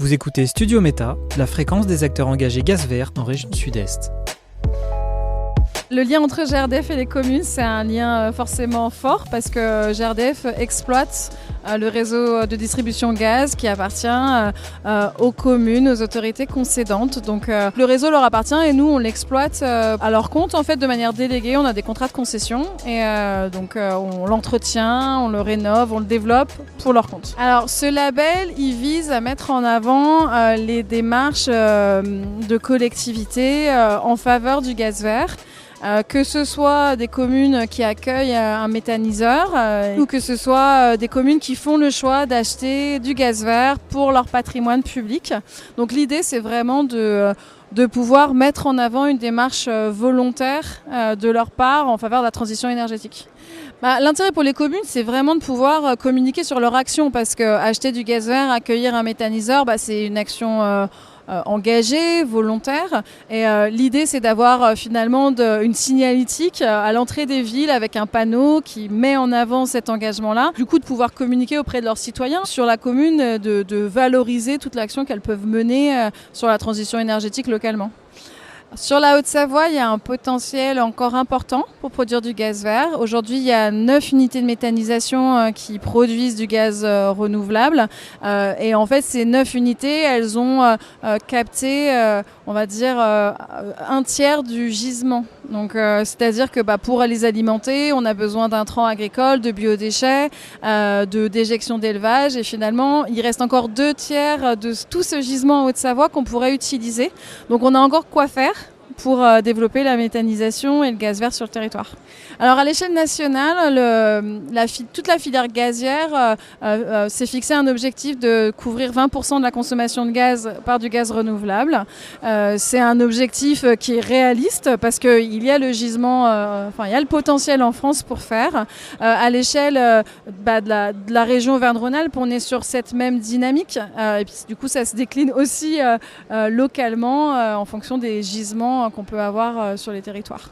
Vous écoutez Studio Méta, la fréquence des acteurs engagés gaz vert en région sud-est. Le lien entre GRDF et les communes, c'est un lien forcément fort parce que GRDF exploite le réseau de distribution gaz qui appartient aux communes, aux autorités concédantes. Donc le réseau leur appartient et nous on l'exploite à leur compte en fait de manière déléguée. On a des contrats de concession et donc on l'entretient, on le rénove, on le développe pour leur compte. Alors ce label, il vise à mettre en avant les démarches de collectivités en faveur du gaz vert. Que ce soit des communes qui accueillent un méthaniseur ou que ce soit des communes qui font le choix d'acheter du gaz vert pour leur patrimoine public. Donc l'idée, c'est vraiment de pouvoir mettre en avant une démarche volontaire de leur part en faveur de la transition énergétique. L'intérêt pour les communes, c'est vraiment de pouvoir communiquer sur leur action parce que acheter du gaz vert, accueillir un méthaniseur, c'est une action engagée, volontaire. Et l'idée, c'est d'avoir finalement une signalétique à l'entrée des villes avec un panneau qui met en avant cet engagement-là. Du coup, de pouvoir communiquer auprès de leurs citoyens sur la commune, de valoriser toute l'action qu'elles peuvent mener sur la transition énergétique localement. Sur la Haute-Savoie, il y a un potentiel encore important pour produire du gaz vert. Aujourd'hui, il y a 9 unités de méthanisation qui produisent du gaz renouvelable. Et en fait, ces 9 unités, elles ont capté, on va dire, un tiers du gisement. Donc, c'est-à-dire que pour les alimenter, on a besoin d'intrants agricoles, de biodéchets, de déjection d'élevage. Et finalement, il reste encore 2 tiers de tout ce gisement en Haute-Savoie qu'on pourrait utiliser. Donc, on a encore quoi faire pour développer la méthanisation et le gaz vert sur le territoire. Alors à l'échelle nationale, toute la filière gazière s'est fixé un objectif de couvrir 20% de la consommation de gaz par du gaz renouvelable. C'est un objectif qui est réaliste parce qu'il y a le gisement, il y a le potentiel en France pour faire. À l'échelle de la région Auvergne-Rhône-Alpes, on est sur cette même dynamique. Et puis du coup, ça se décline aussi localement en fonction des gisements qu'on peut avoir sur les territoires.